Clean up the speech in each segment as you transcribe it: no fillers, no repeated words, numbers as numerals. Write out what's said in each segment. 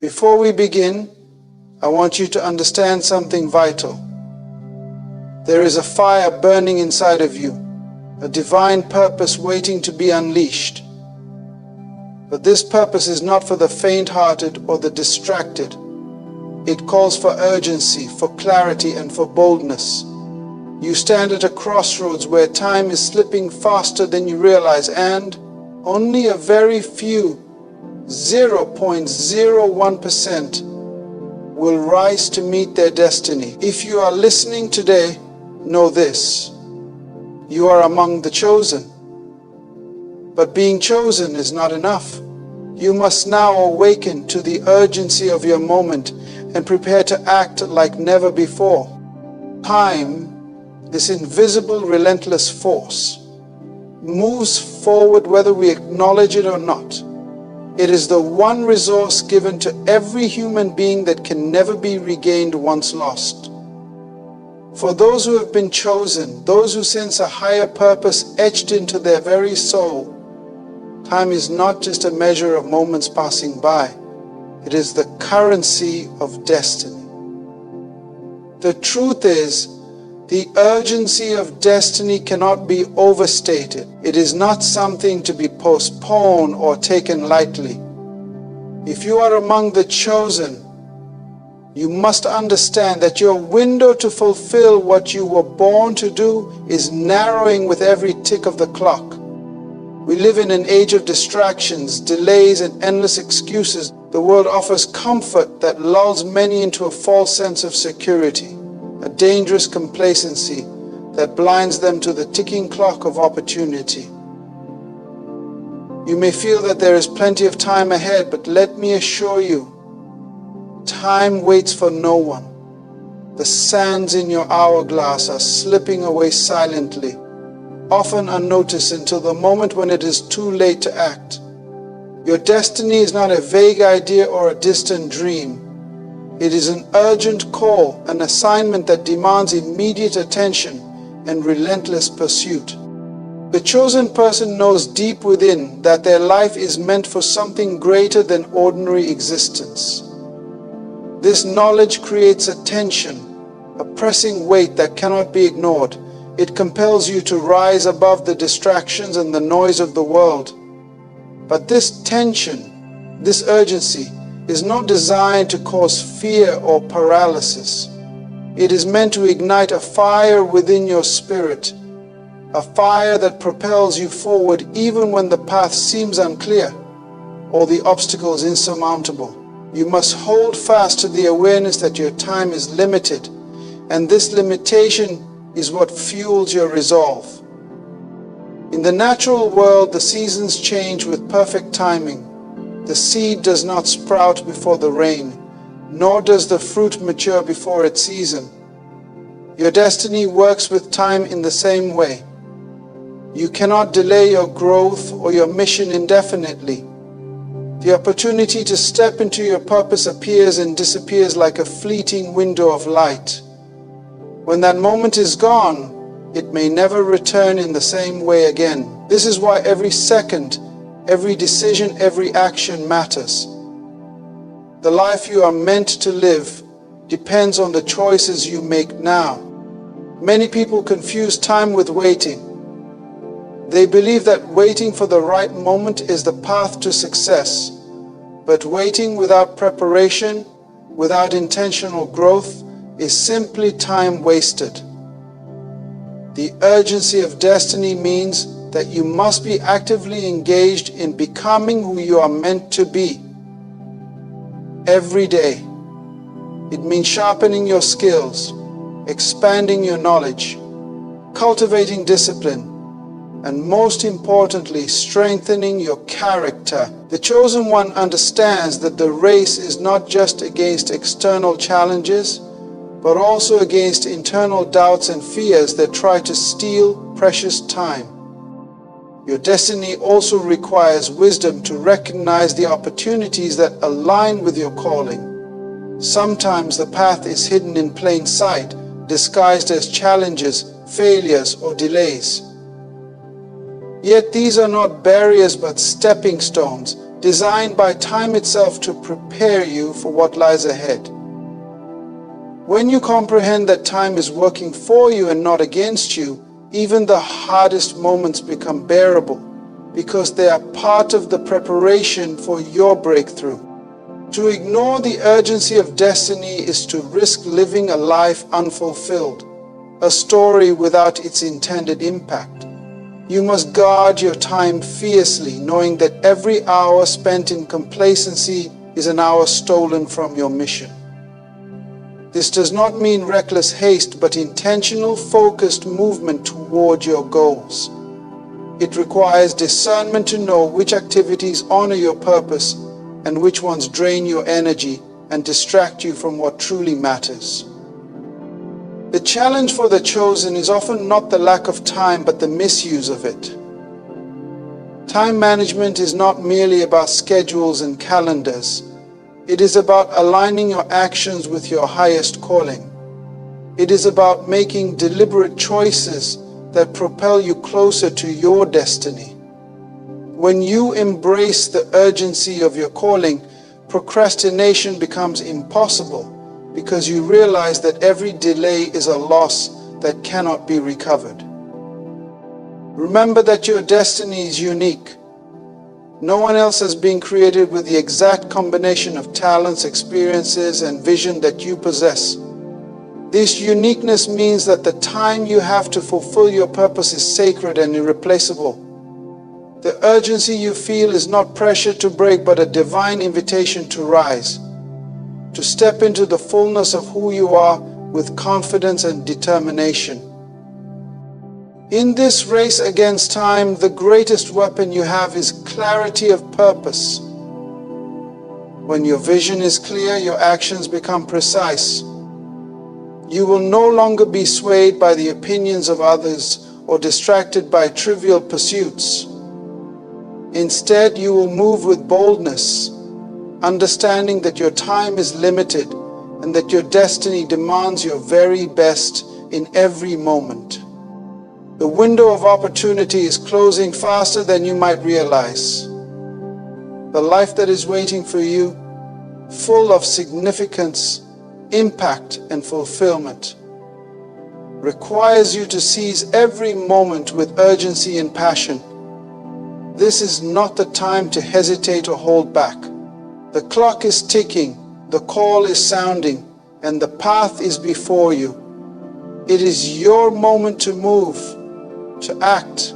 Before we begin, I want you to understand something vital. There is a fire burning inside of you, a divine purpose waiting to be unleashed. But this purpose is not for the faint-hearted or the distracted. It calls for urgency, for clarity, and for boldness. You stand at a crossroads where time is slipping faster than you realize, and only a very few 0.01% will rise to meet their destiny. If you are listening today, know this: you are among the chosen. But being chosen is not enough. You must now awaken to the urgency of your moment and prepare to act like never before. Time, this invisible, relentless force, moves forward whether we acknowledge it or not. It is the one resource given to every human being that can never be regained once lost. For those who have been chosen, those who sense a higher purpose etched into their very soul, time is not just a measure of moments passing by. It is the currency of destiny. The truth is, the urgency of destiny cannot be overstated. It is not something to be postponed or taken lightly. If you are among the chosen, you must understand that your window to fulfill what you were born to do is narrowing with every tick of the clock. We live in an age of distractions, delays, and endless excuses. The world offers comfort that lulls many into a false sense of security, a dangerous complacency that blinds them to the ticking clock of opportunity. You may feel that there is plenty of time ahead, but let me assure you, time waits for no one. The sands in your hourglass are slipping away silently, often unnoticed until the moment when it is too late to act. Your destiny is not a vague idea or a distant dream. It is an urgent call, an assignment that demands immediate attention and relentless pursuit. The chosen person knows deep within that their life is meant for something greater than ordinary existence. This knowledge creates a tension, a pressing weight that cannot be ignored. It compels you to rise above the distractions and the noise of the world. But this tension, this urgency, is not designed to cause fear or paralysis. It is meant to ignite a fire within your spirit, a fire that propels you forward even when the path seems unclear or the obstacles insurmountable. You must hold fast to the awareness that your time is limited, and this limitation is what fuels your resolve. In the natural world, the seasons change with perfect timing. The seed does not sprout before the rain, nor does the fruit mature before its season. Your destiny works with time in the same way. You cannot delay your growth or your mission indefinitely. The opportunity to step into your purpose appears and disappears like a fleeting window of light. When that moment is gone, it may never return in the same way again. This is why every second, every decision, every action matters. The life you are meant to live depends on the choices you make now. Many people confuse time with waiting. They believe that waiting for the right moment is the path to success. But waiting without preparation, without intentional growth, is simply time wasted. The urgency of destiny means that you must be actively engaged in becoming who you are meant to be. Every day. It means sharpening your skills, expanding your knowledge, cultivating discipline, and most importantly, strengthening your character. The chosen one understands that the race is not just against external challenges, but also against internal doubts and fears that try to steal precious time. Your destiny also requires wisdom to recognize the opportunities that align with your calling. Sometimes the path is hidden in plain sight, disguised as challenges, failures, or delays. Yet these are not barriers but stepping stones, designed by time itself to prepare you for what lies ahead. When you comprehend that time is working for you and not against you, even the hardest moments become bearable because they are part of the preparation for your breakthrough. To ignore the urgency of destiny is to risk living a life unfulfilled, a story without its intended impact. You must guard your time fiercely, knowing that every hour spent in complacency is an hour stolen from your mission. This does not mean reckless haste, but intentional, focused movement toward your goals. It requires discernment to know which activities honor your purpose and which ones drain your energy and distract you from what truly matters. The challenge for the chosen is often not the lack of time, but the misuse of it. Time management is not merely about schedules and calendars. It is about aligning your actions with your highest calling. It is about making deliberate choices that propel you closer to your destiny. When you embrace the urgency of your calling, procrastination becomes impossible because you realize that every delay is a loss that cannot be recovered. Remember that your destiny is unique. No one else has been created with the exact combination of talents, experiences, and vision that you possess. This uniqueness means that the time you have to fulfill your purpose is sacred and irreplaceable. The urgency you feel is not pressure to break, but a divine invitation to rise, to step into the fullness of who you are with confidence and determination. In this race against time, the greatest weapon you have is clarity of purpose. When your vision is clear, your actions become precise. You will no longer be swayed by the opinions of others or distracted by trivial pursuits. Instead, you will move with boldness, understanding that your time is limited and that your destiny demands your very best in every moment. The window of opportunity is closing faster than you might realize. The life that is waiting for you, full of significance, impact, and fulfillment, requires you to seize every moment with urgency and passion. This is not the time to hesitate or hold back. The clock is ticking, the call is sounding, and the path is before you. It is your moment to move, to act,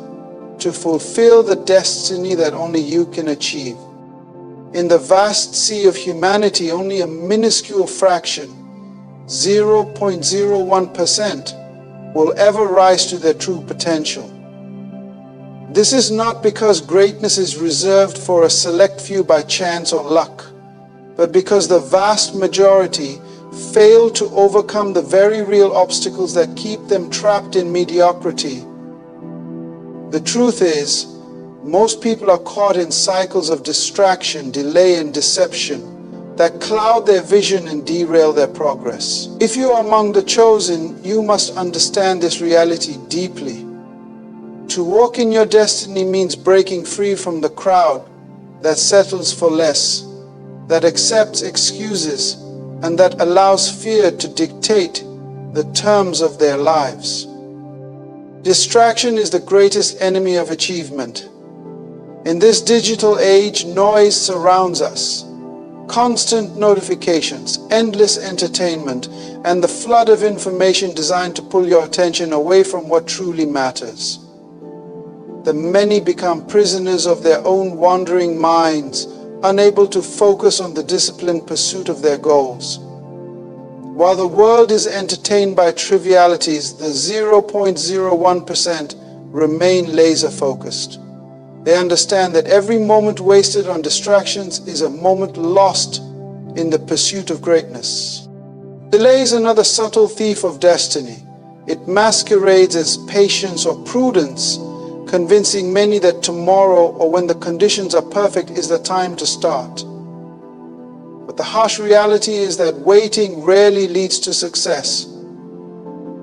to fulfill the destiny that only you can achieve. In the vast sea of humanity, only a minuscule fraction, 0.01%, will ever rise to their true potential. This is not because greatness is reserved for a select few by chance or luck, but because the vast majority fail to overcome the very real obstacles that keep them trapped in mediocrity. The truth is, most people are caught in cycles of distraction, delay, and deception that cloud their vision and derail their progress. If you are among the chosen, you must understand this reality deeply. To walk in your destiny means breaking free from the crowd that settles for less, that accepts excuses, and that allows fear to dictate the terms of their lives. Distraction is the greatest enemy of achievement. In this digital age, noise surrounds us. Constant notifications, endless entertainment, and the flood of information designed to pull your attention away from what truly matters. The many become prisoners of their own wandering minds, unable to focus on the disciplined pursuit of their goals. While the world is entertained by trivialities, the 0.01% remain laser-focused. They understand that every moment wasted on distractions is a moment lost in the pursuit of greatness. Delay is another subtle thief of destiny. It masquerades as patience or prudence, convincing many that tomorrow or when the conditions are perfect is the time to start. But the harsh reality is that waiting rarely leads to success.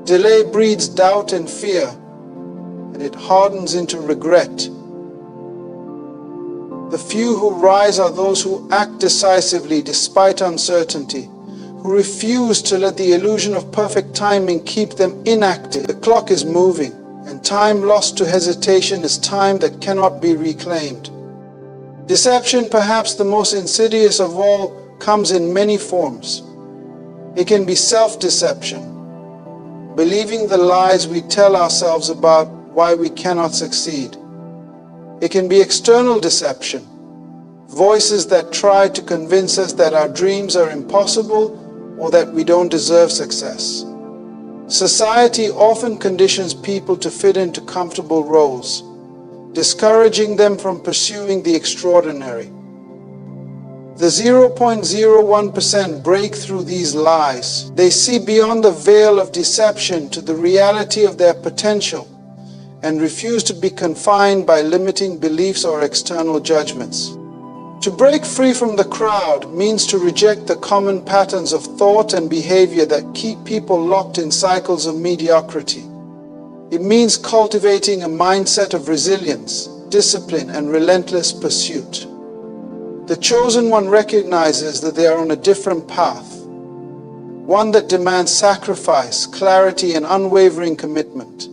Delay breeds doubt and fear, and it hardens into regret. The few who rise are those who act decisively despite uncertainty, who refuse to let the illusion of perfect timing keep them inactive. The clock is moving, and time lost to hesitation is time that cannot be reclaimed. Deception, perhaps the most insidious of all, comes in many forms. It can be self-deception, believing the lies we tell ourselves about why we cannot succeed. It can be external deception, voices that try to convince us that our dreams are impossible or that we don't deserve success. Society often conditions people to fit into comfortable roles, discouraging them from pursuing the extraordinary. The 0.01% break through these lies. They see beyond the veil of deception to the reality of their potential and refuse to be confined by limiting beliefs or external judgments. To break free from the crowd means to reject the common patterns of thought and behavior that keep people locked in cycles of mediocrity. It means cultivating a mindset of resilience, discipline, and relentless pursuit. The chosen one recognizes that they are on a different path, one that demands sacrifice, clarity, and unwavering commitment.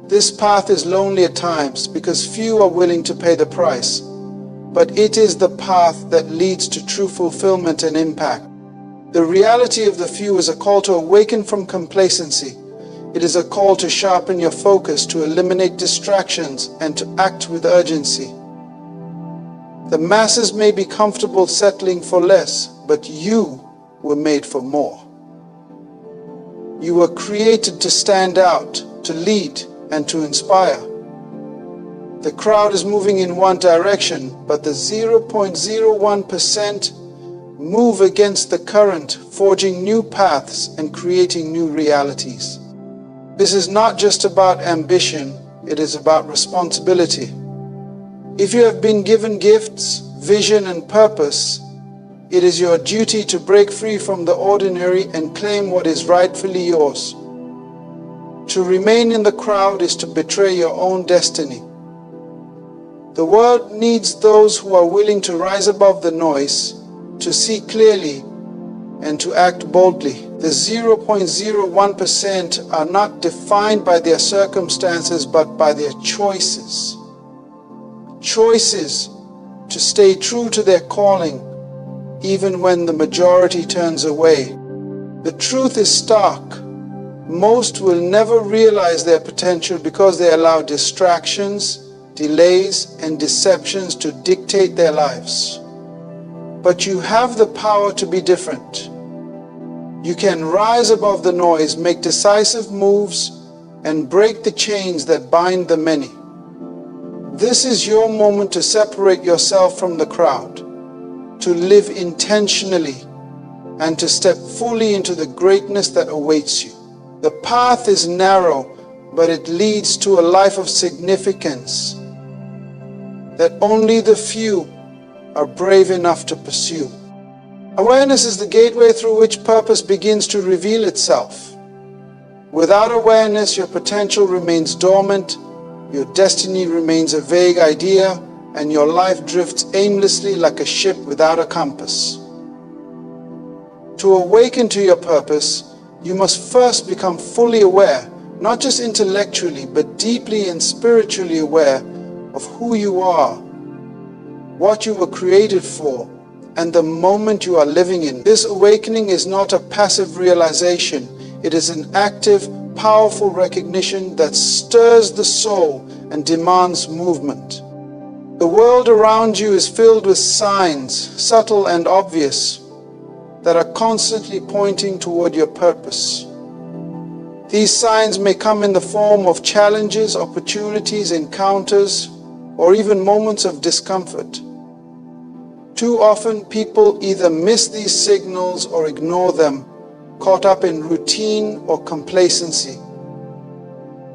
This path is lonely at times because few are willing to pay the price, but it is the path that leads to true fulfillment and impact. The reality of the few is a call to awaken from complacency. It is a call to sharpen your focus, to eliminate distractions, and to act with urgency. The masses may be comfortable settling for less, but you were made for more. You were created to stand out, to lead, and to inspire. The crowd is moving in one direction, but the 0.01% move against the current, forging new paths and creating new realities. This is not just about ambition, it is about responsibility. If you have been given gifts, vision, and purpose, it is your duty to break free from the ordinary and claim what is rightfully yours. To remain in the crowd is to betray your own destiny. The world needs those who are willing to rise above the noise, to see clearly, and to act boldly. The 0.01% are not defined by their circumstances but by their choices. Choices to stay true to their calling even when the majority turns away. The truth is stark. Most will never realize their potential because they allow distractions, delays, and deceptions to dictate their lives. But you have the power to be different. You can rise above the noise, make decisive moves, and break the chains that bind the many. This is your moment to separate yourself from the crowd, to live intentionally, and to step fully into the greatness that awaits you. The path is narrow, but it leads to a life of significance that only the few are brave enough to pursue. Awareness is the gateway through which purpose begins to reveal itself. Without awareness, your potential remains dormant, your destiny remains a vague idea, and your life drifts aimlessly like a ship without a compass. To awaken to your purpose, you must first become fully aware, not just intellectually, but deeply and spiritually aware of who you are, what you were created for, and the moment you are living in. This awakening is not a passive realization. It is an active, powerful recognition that stirs the soul and demands movement. The world around you is filled with signs, subtle and obvious, that are constantly pointing toward your purpose. These signs may come in the form of challenges, opportunities, encounters, or even moments of discomfort. Too often, people either miss these signals or ignore them, caught up in routine or complacency.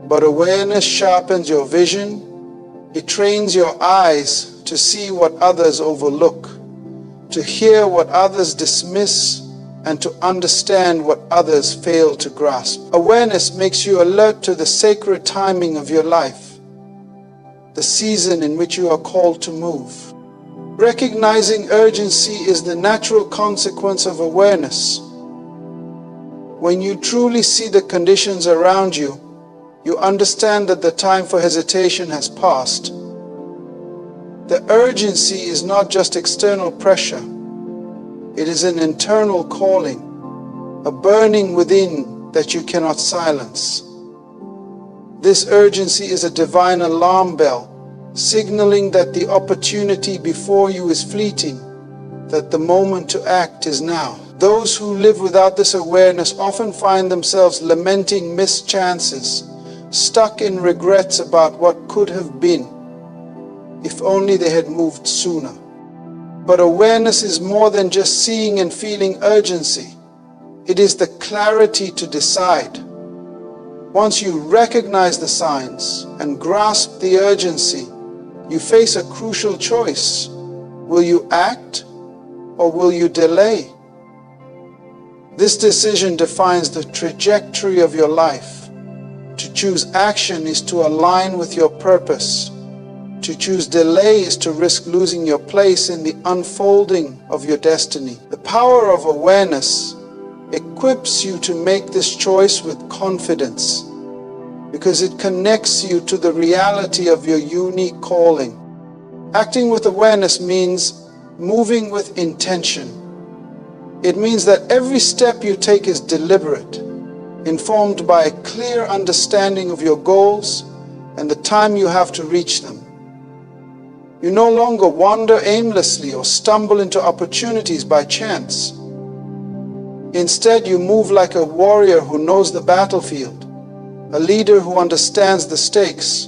But awareness sharpens your vision. It trains your eyes to see what others overlook, to hear what others dismiss, and to understand what others fail to grasp. Awareness makes you alert to the sacred timing of your life, the season in which you are called to move. Recognizing urgency is the natural consequence of awareness. When you truly see the conditions around you, you understand that the time for hesitation has passed. The urgency is not just external pressure. It is an internal calling, a burning within that you cannot silence. This urgency is a divine alarm bell, signaling that the opportunity before you is fleeting, that the moment to act is now. Those who live without this awareness often find themselves lamenting missed chances, stuck in regrets about what could have been, if only they had moved sooner. But awareness is more than just seeing and feeling urgency. It is the clarity to decide. Once you recognize the signs and grasp the urgency, you face a crucial choice. Will you act or will you delay? This decision defines the trajectory of your life. To choose action is to align with your purpose. To choose delay is to risk losing your place in the unfolding of your destiny. The power of awareness equips you to make this choice with confidence, because it connects you to the reality of your unique calling. Acting with awareness means moving with intention. It means that every step you take is deliberate, informed by a clear understanding of your goals and the time you have to reach them. You no longer wander aimlessly or stumble into opportunities by chance. Instead, you move like a warrior who knows the battlefield, a leader who understands the stakes,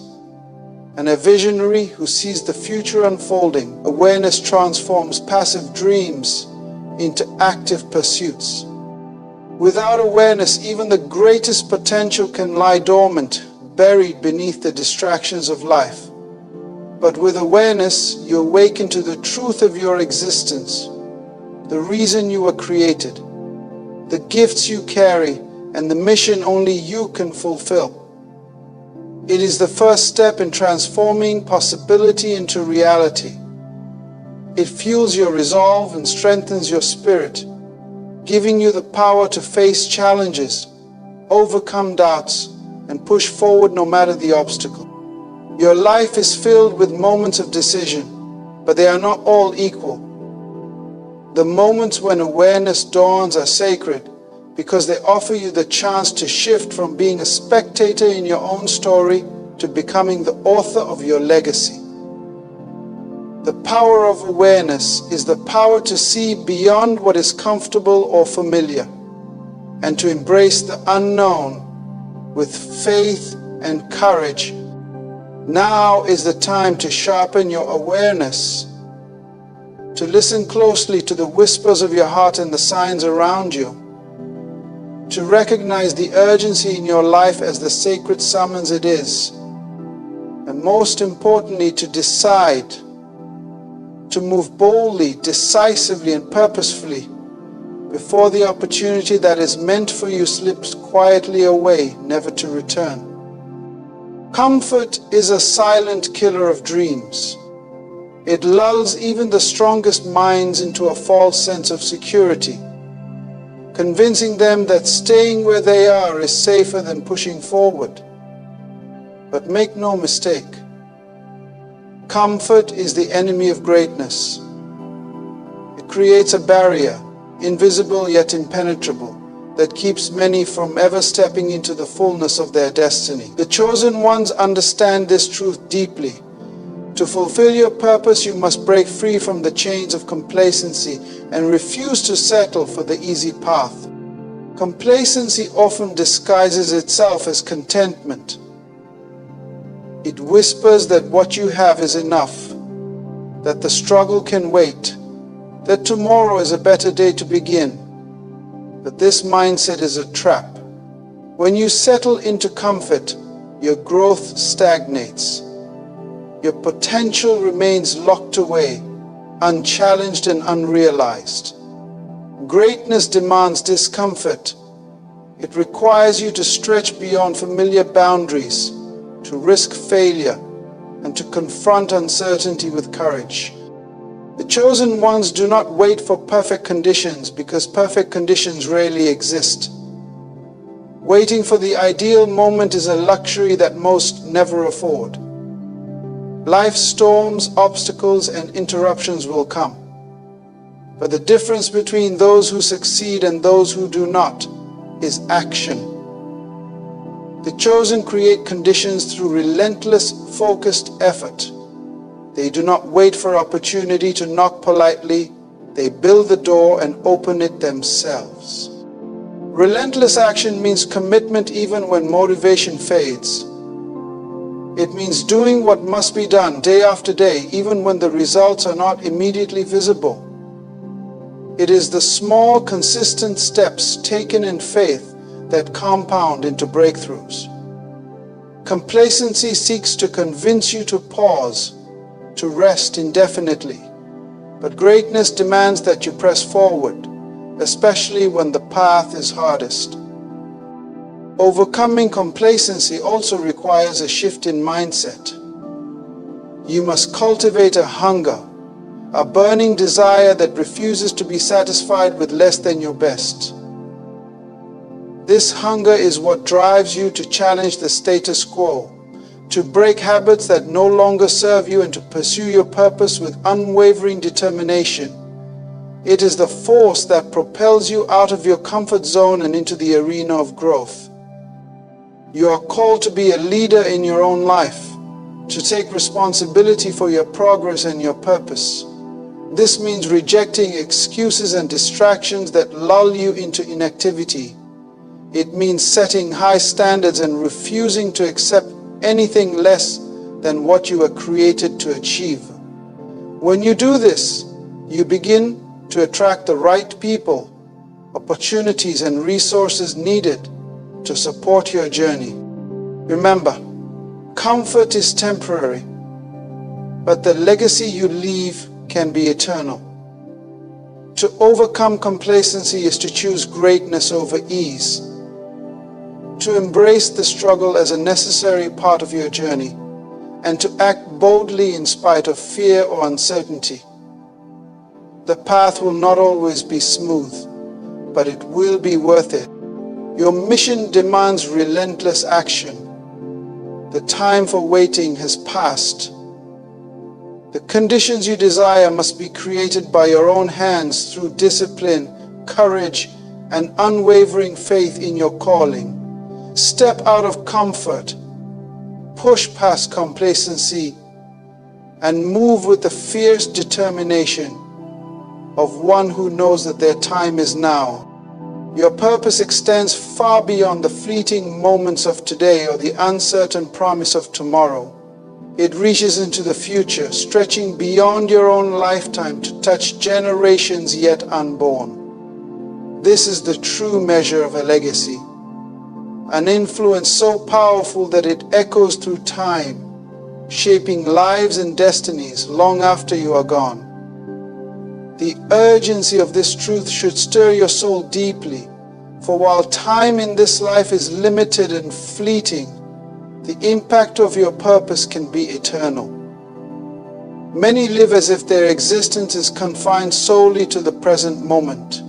and a visionary who sees the future unfolding. Awareness transforms passive dreams into active pursuits. Without awareness, even the greatest potential can lie dormant, buried beneath the distractions of life. But with awareness, you awaken to the truth of your existence, the reason you were created, the gifts you carry, and the mission only you can fulfill. It is the first step in transforming possibility into reality. It fuels your resolve and strengthens your spirit, giving you the power to face challenges, overcome doubts, and push forward no matter the obstacle. Your life is filled with moments of decision, but they are not all equal. The moments when awareness dawns are sacred because they offer you the chance to shift from being a spectator in your own story to becoming the author of your legacy. The power of awareness is the power to see beyond what is comfortable or familiar and to embrace the unknown with faith and courage. Now is the time to sharpen your awareness, to listen closely to the whispers of your heart and the signs around you, to recognize the urgency in your life as the sacred summons it is, and most importantly, to decide to move boldly, decisively, and purposefully before the opportunity that is meant for you slips quietly away, never to return. Comfort is a silent killer of dreams. It lulls even the strongest minds into a false sense of security, convincing them that staying where they are is safer than pushing forward. But make no mistake, comfort is the enemy of greatness. It creates a barrier, invisible yet impenetrable, that keeps many from ever stepping into the fullness of their destiny. The chosen ones understand this truth deeply. To fulfill your purpose, you must break free from the chains of complacency and refuse to settle for the easy path. Complacency often disguises itself as contentment. It whispers that what you have is enough, that the struggle can wait, that tomorrow is a better day to begin. But this mindset is a trap. When you settle into comfort, your growth stagnates. Your potential remains locked away, unchallenged and unrealized. Greatness demands discomfort. It requires you to stretch beyond familiar boundaries, to risk failure, and to confront uncertainty with courage. The chosen ones do not wait for perfect conditions because perfect conditions rarely exist. Waiting for the ideal moment is a luxury that most never afford. Life's storms, obstacles, and interruptions will come. But the difference between those who succeed and those who do not is action. The chosen create conditions through relentless, focused effort. They do not wait for opportunity to knock politely. They build the door and open it themselves. Relentless action means commitment even when motivation fades. It means doing what must be done day after day, even when the results are not immediately visible. It is the small, consistent steps taken in faith that compound into breakthroughs. Complacency seeks to convince you to pause, to rest indefinitely. But greatness demands that you press forward, especially when the path is hardest. Overcoming complacency also requires a shift in mindset. You must cultivate a hunger, a burning desire that refuses to be satisfied with less than your best. This hunger is what drives you to challenge the status quo, to break habits that no longer serve you, and to pursue your purpose with unwavering determination. It is the force that propels you out of your comfort zone and into the arena of growth. You are called to be a leader in your own life, to take responsibility for your progress and your purpose. This means rejecting excuses and distractions that lull you into inactivity. It means setting high standards and refusing to accept anything less than what you were created to achieve. When you do this, you begin to attract the right people, opportunities, and resources needed to support your journey. Remember, comfort is temporary, but the legacy you leave can be eternal. To overcome complacency is to choose greatness over ease, to embrace the struggle as a necessary part of your journey, and to act boldly in spite of fear or uncertainty. The path will not always be smooth, but it will be worth it. Your mission demands relentless action. The time for waiting has passed. The conditions you desire must be created by your own hands through discipline, courage, and unwavering faith in your calling. Step out of comfort, push past complacency, and move with the fierce determination of one who knows that their time is now. Your purpose extends far beyond the fleeting moments of today or the uncertain promise of tomorrow. It reaches into the future, stretching beyond your own lifetime to touch generations yet unborn. This is the true measure of a legacy, an influence so powerful that it echoes through time, shaping lives and destinies long after you are gone. The urgency of this truth should stir your soul deeply, for while time in this life is limited and fleeting, the impact of your purpose can be eternal. Many live as if their existence is confined solely to the present moment,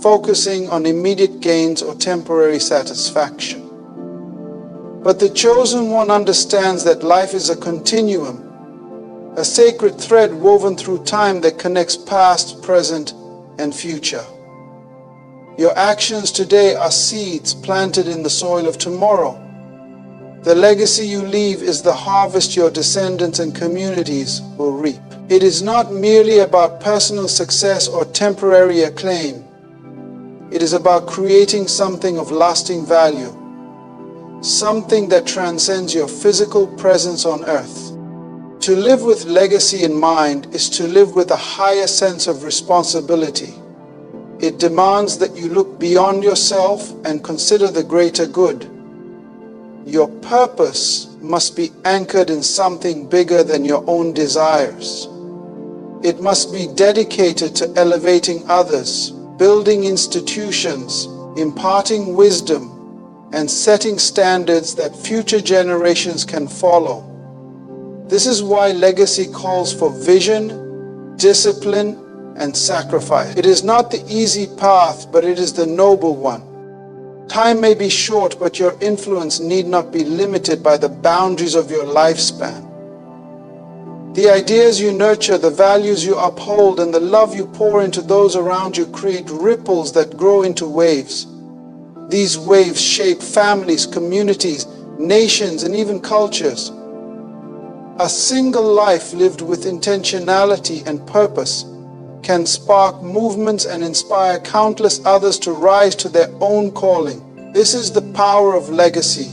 focusing on immediate gains or temporary satisfaction. But the chosen one understands that life is a continuum, a sacred thread woven through time that connects past, present, and future. Your actions today are seeds planted in the soil of tomorrow. The legacy you leave is the harvest your descendants and communities will reap. It is not merely about personal success or temporary acclaim. It is about creating something of lasting value, something that transcends your physical presence on earth. To live with legacy in mind is to live with a higher sense of responsibility. It demands that you look beyond yourself and consider the greater good. Your purpose must be anchored in something bigger than your own desires. It must be dedicated to elevating others, building institutions, imparting wisdom, and setting standards that future generations can follow. This is why legacy calls for vision, discipline, and sacrifice. It is not the easy path, but it is the noble one. Time may be short, but your influence need not be limited by the boundaries of your lifespan. The ideas you nurture, the values you uphold, and the love you pour into those around you create ripples that grow into waves. These waves shape families, communities, nations, and even cultures. A single life lived with intentionality and purpose can spark movements and inspire countless others to rise to their own calling. This is the power of legacy.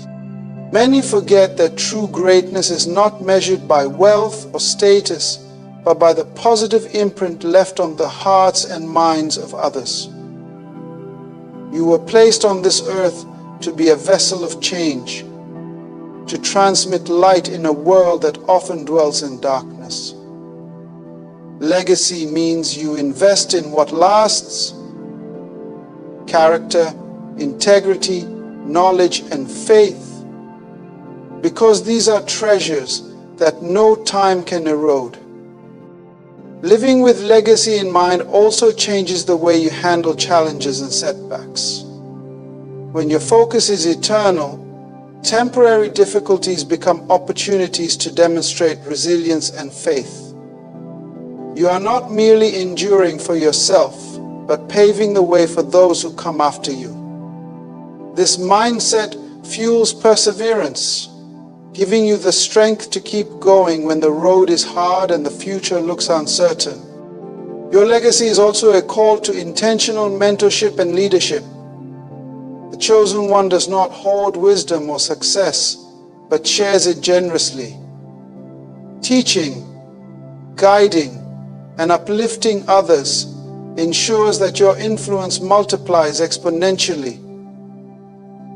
Many forget that true greatness is not measured by wealth or status, but by the positive imprint left on the hearts and minds of others. You were placed on this earth to be a vessel of change, to transmit light in a world that often dwells in darkness. Legacy means you invest in what lasts: character, integrity, knowledge, and faith, because these are treasures that no time can erode. Living with legacy in mind also changes the way you handle challenges and setbacks. When your focus is eternal, temporary difficulties become opportunities to demonstrate resilience and faith. You are not merely enduring for yourself, but paving the way for those who come after you. This mindset fuels perseverance, giving you the strength to keep going when the road is hard and the future looks uncertain. Your legacy is also a call to intentional mentorship and leadership. The chosen one does not hoard wisdom or success, but shares it generously. Teaching, guiding, and uplifting others ensures that your influence multiplies exponentially.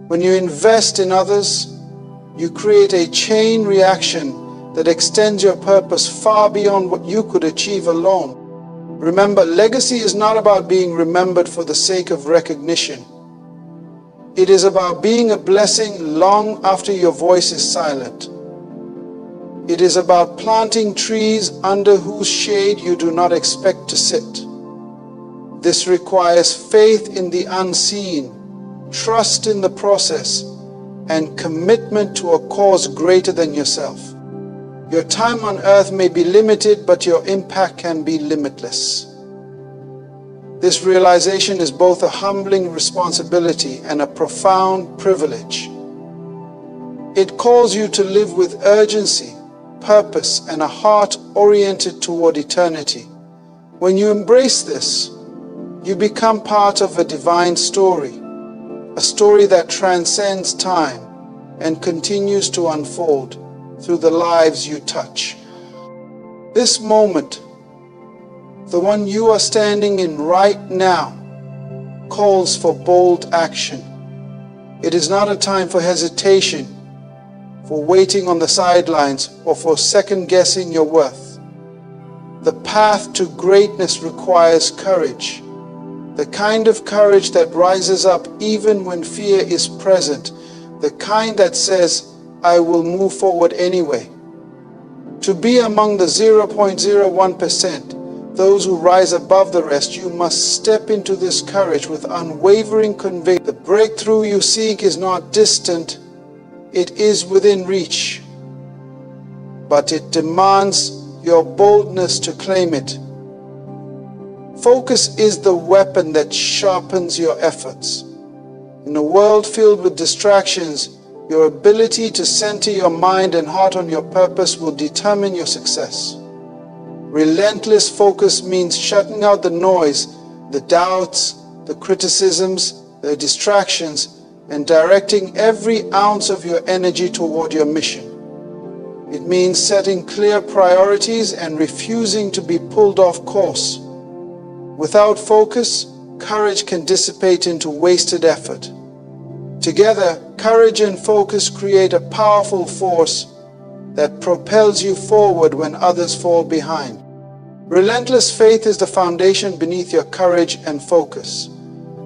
When you invest in others, you create a chain reaction that extends your purpose far beyond what you could achieve alone. Remember, legacy is not about being remembered for the sake of recognition. It is about being a blessing long after your voice is silent. It is about planting trees under whose shade you do not expect to sit. This requires faith in the unseen, trust in the process, and commitment to a cause greater than yourself. Your time on earth may be limited, but your impact can be limitless. This realization is both a humbling responsibility and a profound privilege. It calls you to live with urgency, purpose, and a heart oriented toward eternity. When you embrace this, you become part of a divine story, a story that transcends time and continues to unfold through the lives you touch. This moment, the one you are standing in right now, calls for bold action. It is not a time for hesitation, for waiting on the sidelines, or for second-guessing your worth. The path to greatness requires courage, the kind of courage that rises up even when fear is present, the kind that says, "I will move forward anyway." To be among the 0.01%, those who rise above the rest, you must step into this courage with unwavering conviction. The breakthrough you seek is not distant, it is within reach, but it demands your boldness to claim it. Focus is the weapon that sharpens your efforts. In a world filled with distractions, your ability to center your mind and heart on your purpose will determine your success. Relentless focus means shutting out the noise, the doubts, the criticisms, the distractions, and directing every ounce of your energy toward your mission. It means setting clear priorities and refusing to be pulled off course. Without focus, courage can dissipate into wasted effort. Together, courage and focus create a powerful force that propels you forward when others fall behind. Relentless faith is the foundation beneath your courage and focus.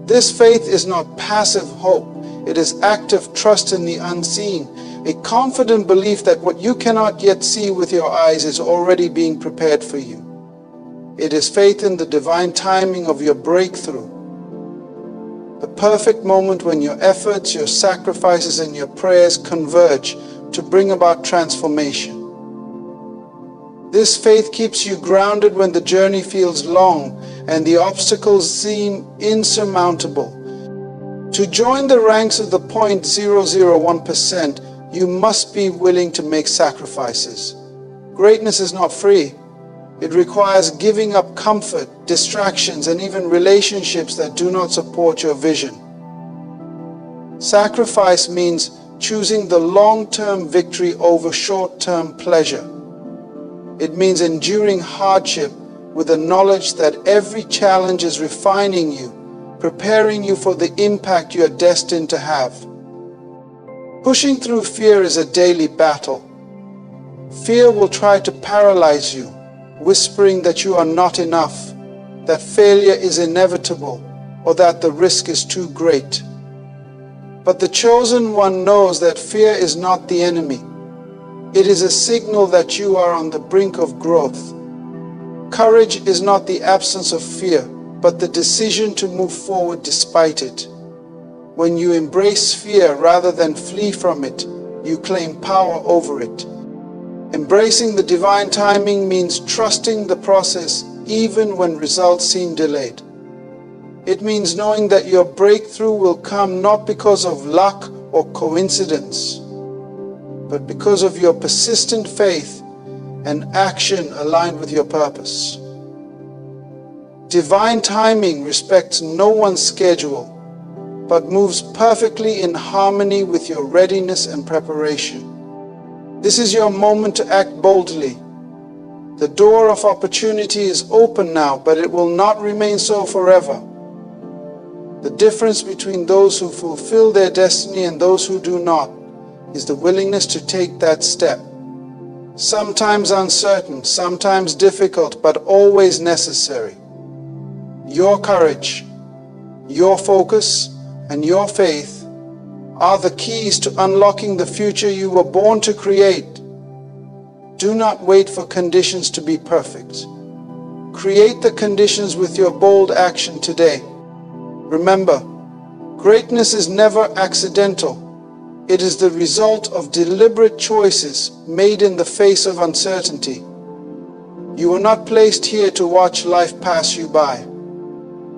This faith is not passive hope, it is active trust in the unseen, a confident belief that what you cannot yet see with your eyes is already being prepared for you. It is faith in the divine timing of your breakthrough. The perfect moment when your efforts, your sacrifices, and your prayers converge to bring about transformation. This faith keeps you grounded when the journey feels long and the obstacles seem insurmountable. To join the ranks of the 0.001%, you must be willing to make sacrifices. Greatness is not free. It requires giving up comfort, distractions, and even relationships that do not support your vision. Sacrifice means choosing the long-term victory over short-term pleasure. It means enduring hardship with the knowledge that every challenge is refining you, preparing you for the impact you are destined to have. Pushing through fear is a daily battle. Fear will try to paralyze you, whispering that you are not enough, that failure is inevitable, or that the risk is too great. But the chosen one knows that fear is not the enemy. It is a signal that you are on the brink of growth. Courage is not the absence of fear, but the decision to move forward despite it. When you embrace fear rather than flee from it, you claim power over it. Embracing the divine timing means trusting the process even when results seem delayed. It means knowing that your breakthrough will come not because of luck or coincidence, but because of your persistent faith and action aligned with your purpose. Divine timing respects no one's schedule, but moves perfectly in harmony with your readiness and preparation. This is your moment to act boldly. The door of opportunity is open now, but it will not remain so forever. The difference between those who fulfill their destiny and those who do not is the willingness to take that step. Sometimes uncertain, sometimes difficult, but always necessary. Your courage, your focus, and your faith are the keys to unlocking the future you were born to create. Do not wait for conditions to be perfect. Create the conditions with your bold action today. Remember, greatness is never accidental. It is the result of deliberate choices made in the face of uncertainty. You were not placed here to watch life pass you by.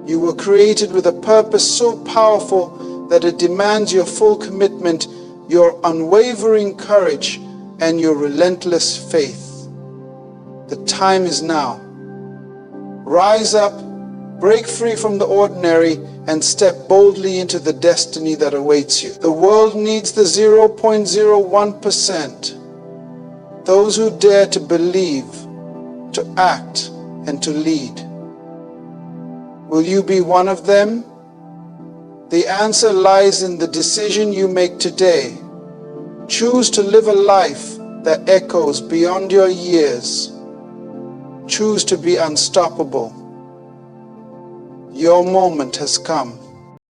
You were created with a purpose so powerful that it demands your full commitment, your unwavering courage, and your relentless faith. The time is now. Rise up, break free from the ordinary, and step boldly into the destiny that awaits you. The world needs the 0.01%. Those who dare to believe, to act, and to lead. Will you be one of them? The answer lies in the decision you make today. Choose to live a life that echoes beyond your years. Choose to be unstoppable. Your moment has come.